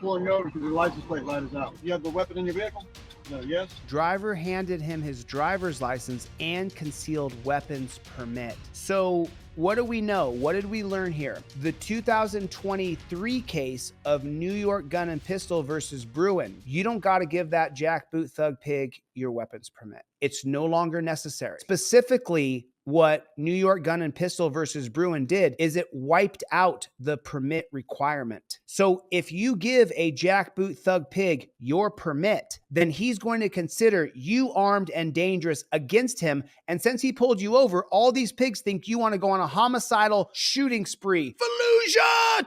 pulling you over because your license plate light is out. You have the weapon in your vehicle? No, yes? Driver handed him his driver's license and concealed weapons permit. So what do we know? What did we learn here? The 2023 case of New York Gun and Pistol versus Bruin. You don't got to give that jackboot thug pig your weapons permit. It's no longer necessary. Specifically, what New York Gun and Pistol versus Bruin did is it wiped out the permit requirement. So if you give a jackboot thug pig your permit, then he's going to consider you armed and dangerous against him. And since he pulled you over, all these pigs think you want to go on a homicidal shooting spree. Fallujah!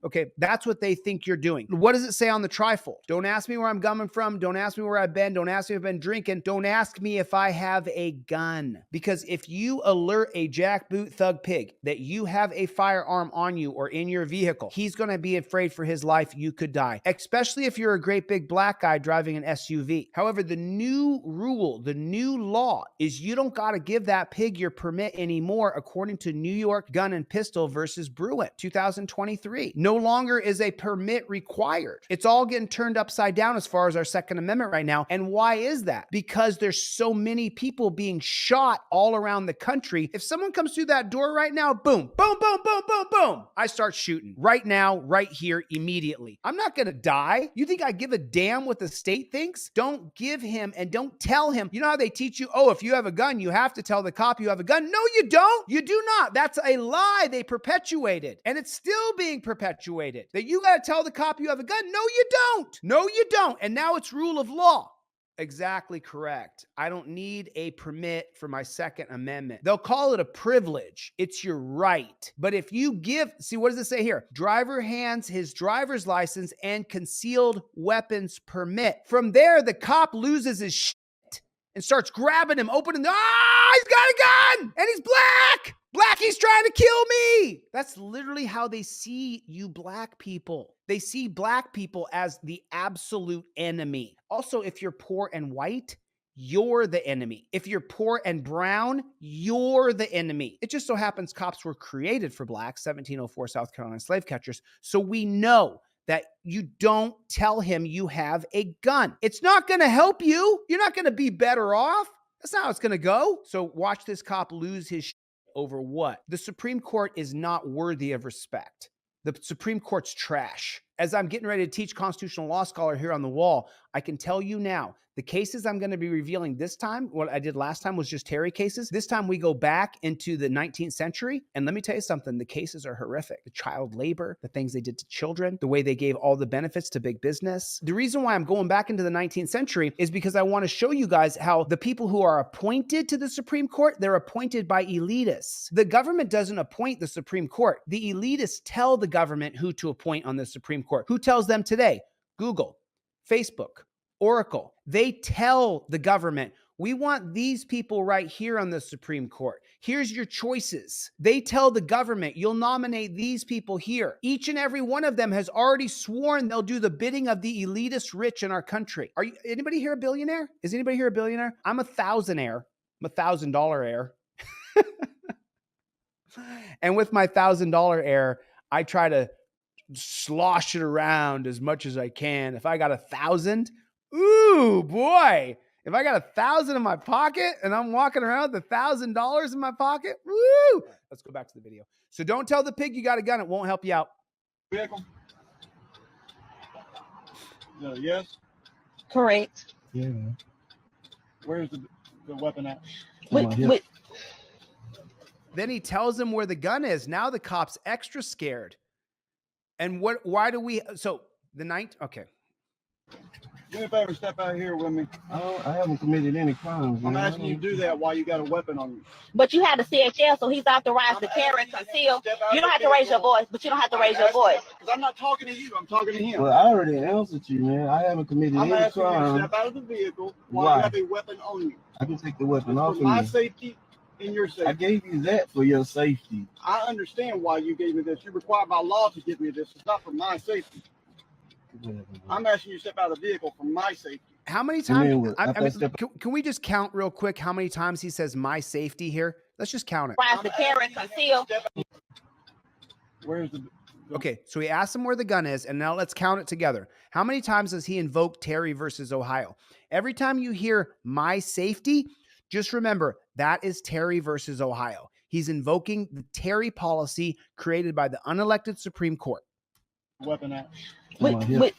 Okay, that's what they think you're doing. What does it say on the trifold? Don't ask me where I'm coming from. Don't ask me where I've been. Don't ask me if I've been drinking. Don't ask me if I have a gun. Because if you alert a jackboot thug pig that you have a firearm on you or in your vehicle, he's going to be afraid for his life. You could die, especially if you're a great big black guy driving an SUV. However, the new rule, the new law is you don't got to give that pig your permit anymore, according to New York Gun and Pistol versus Bruin, 2023. No longer is a permit required. It's all getting turned upside down as far as our Second Amendment right now. And why is that? Because there's so many people being shot all around the country. If someone comes through that door right now, boom, boom, boom, boom, boom, boom, I start shooting right now, right here, immediately. I'm not going to die. You think I give a damn what the state thinks? Don't give him and don't tell him. You know how they teach you, oh, if you have a gun, you have to tell the cop you have a gun. No, you don't. You do not. That's a lie they perpetuated. And it's still being perpetuated that you got to tell the cop you have a gun. No, you don't. No, you don't. And now it's rule of law. Exactly correct. I don't need a permit for my Second Amendment. They'll call it a privilege. It's your right. But if you give, see, what does it say here? Driver hands his driver's license and concealed weapons permit. From there, the cop loses his shit and starts grabbing him, opening the, he's got a gun and he's black. Blackie's trying to kill me. That's literally how they see you black people. They see black people as the absolute enemy. Also, if you're poor and white, you're the enemy. If you're poor and brown, you're the enemy. It just so happens cops were created for blacks, 1704 South Carolina slave catchers. So we know that you don't tell him you have a gun. It's not going to help you. You're not going to be better off. That's not how it's going to go. So watch this cop lose his shit over what? The Supreme Court is not worthy of respect. The Supreme Court's trash. As I'm getting ready to teach constitutional law scholar here on the wall, I can tell you now, the cases I'm going to be revealing this time, what I did last time was just Terry cases. This time we go back into the 19th century. And let me tell you something, the cases are horrific. The child labor, the things they did to children, the way they gave all the benefits to big business. The reason why I'm going back into the 19th century is because I want to show you guys how the people who are appointed to the Supreme Court, they're appointed by elitists. The government doesn't appoint the Supreme Court. The elitists tell the government who to appoint on the Supreme Court. Who tells them today? Google, Facebook, Oracle. They tell the government, we want these people right here on the Supreme Court. Here's your choices. They tell the government, you'll nominate these people here. Each and every one of them has already sworn they'll do the bidding of the elitist rich in our country. Are you, anybody here a billionaire? Is anybody here a billionaire? I'm a thousandaire. I'm $1,000 heir. And with my $1,000 heir, I try to slosh it around as much as I can. If I got 1,000, ooh, boy. If I got 1,000 in my pocket and I'm walking around with $1,000 in my pocket, woo! Let's go back to the video. So don't tell the pig you got a gun. It won't help you out. Vehicle? Yes? Correct. Yeah. Where's the weapon at? Wait. Then he tells him where the gun is. Now the cop's extra scared. And why do we, so the night, okay. Do me a favor, step out here with me. I haven't committed any crimes. I'm asking you to do that while you got a weapon on you. But you had a CHL, so he's authorized to carry and conceal. You don't have to raise your voice, but you don't have to raise your voice. Because I'm not talking to you, I'm talking to him. Well, I already answered you, man. I haven't committed I'm any asking you to crime. step out of the vehicle while Why? you have a weapon on you. I can take the weapon off For of my you. safety and your safety. I gave you that for your safety. I understand why you gave me this. You're required by law to give me this. It's not for my safety. I'm asking you to step out of the vehicle for my safety. How many times? Can we just count real quick how many times he says my safety here? Let's just count it. Authorized to carry and conceal. Where's the Okay, so he asked him where the gun is, and now let's count it together. How many times has he invoked Terry versus Ohio? Every time you hear my safety, just remember that is Terry versus Ohio. He's invoking the Terry policy created by the unelected Supreme Court. Weapon out. Wait.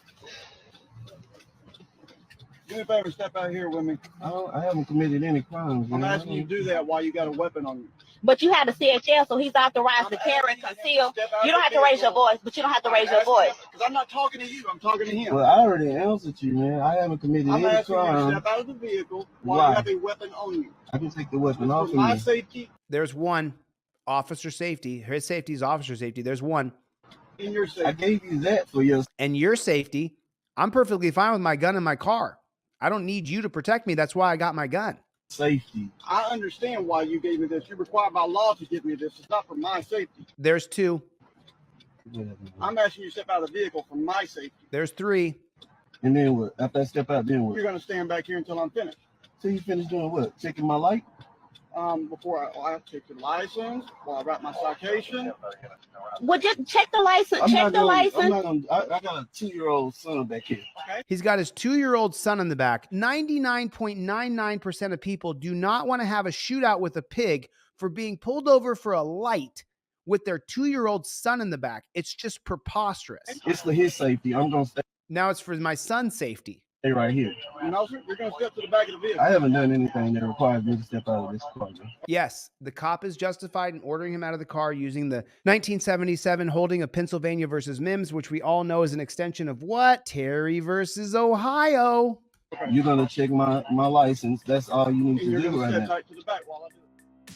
Do me a favor, step out here with me. I haven't committed any crimes. I'm man. asking you to do that while you got a weapon on you. But you have a CHL, so he's authorized to carry and conceal. You don't have to raise your voice, but you don't have to raise your voice. Because I'm not talking to you, I'm talking to him. Well, I already answered you, man. I haven't committed I'm any asking you to crime. step out of the vehicle while Why? you have a weapon on you. I can take the weapon For off of my me. safety, There's one. Officer safety. His safety is officer safety. There's one. in your I safety. gave you that for your And your safety, I'm perfectly fine with my gun in my car. I don't need you to protect me. That's why I got my gun. safety. I understand why you gave me this. You're required by law to give me this. It's not for my safety. There's two. I'm asking you to step out of the vehicle for my safety. There's three. And then what? After I step out, then You're what? going to stand back here until I'm finished. So you finished doing what? Checking my light? Before I take your license, while I write my citation. Well, just check the license. I'm Check not the gonna, I'm license. not gonna, I got a 2-year-old son back here. He's got his 2-year-old son in the back. 99.99% of people do not want to have a shootout with a pig for being pulled over for a light with their 2-year-old son in the back. It's just preposterous. It's for his safety. I'm gonna stay Now it's for my son's safety. right here. No, sir, you're going to step to the back of the vehicle. I haven't done anything that requires me to step out of this car. Man. Yes, the cop is justified in ordering him out of the car using the 1977 holding of Pennsylvania versus Mims, which we all know is an extension of what? Terry versus Ohio. You're gonna check my license. That's all you need And you're to do going to right step now. tight to the back while I do it.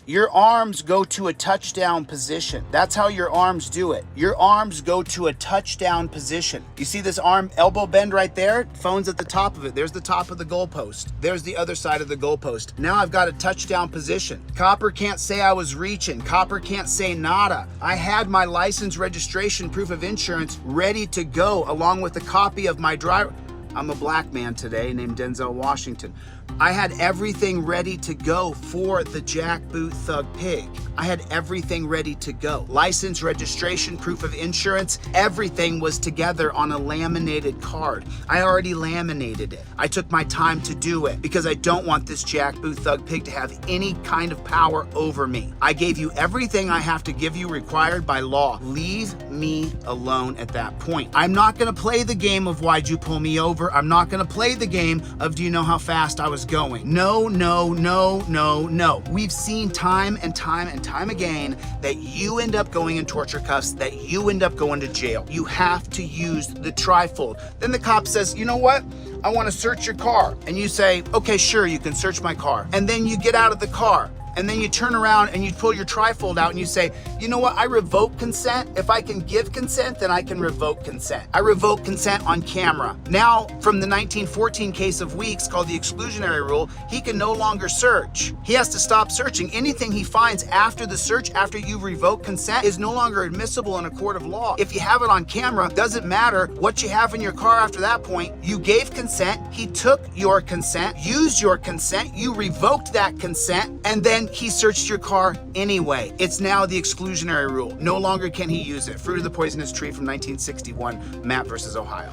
Your arms go to a touchdown position. That's how your arms do it. Your arms go to a touchdown position. You see this arm elbow bend right there? Phone's at the top of it. There's the top of the goalpost. There's the other side of the goalpost. Now I've got a touchdown position. Copper can't say I was reaching. Copper can't say nada. I had my license, registration, proof of insurance ready to go along with a copy of my driver. I'm a black man today named Denzel Washington. I had everything ready to go for the jackboot thug pig. I had everything ready to go. License, registration, proof of insurance, everything was together on a laminated card. I already laminated it. I took my time to do it because I don't want this jackboot thug pig to have any kind of power over me. I gave you everything I have to give you required by law. Leave me alone at that point. I'm not gonna play the game of why'd you pull me over. I'm not gonna play the game of do you know how fast I was going. No, no, no, no, no. We've seen time and time and time again that you end up going in torture cuffs, that you end up going to jail. You have to use the trifold. Then the cop says, you know what? I want to search your car. And you say, okay, sure, you can search my car. And then you get out of the car. And then you turn around and you pull your trifold out and you say, you know what, I revoke consent. If I can give consent, then I can revoke consent. I revoke consent on camera. Now, from the 1914 case of Weeks called the exclusionary rule, he can no longer search. He has to stop searching. Anything he finds after the search, after you revoke consent, is no longer admissible in a court of law. If you have it on camera, doesn't matter what you have in your car after that point. You gave consent, he took your consent, used your consent, you revoked that consent, and then he searched your car anyway. It's now the exclusionary rule. No longer can he use it. Fruit of the Poisonous Tree from 1961, Mapp versus Ohio.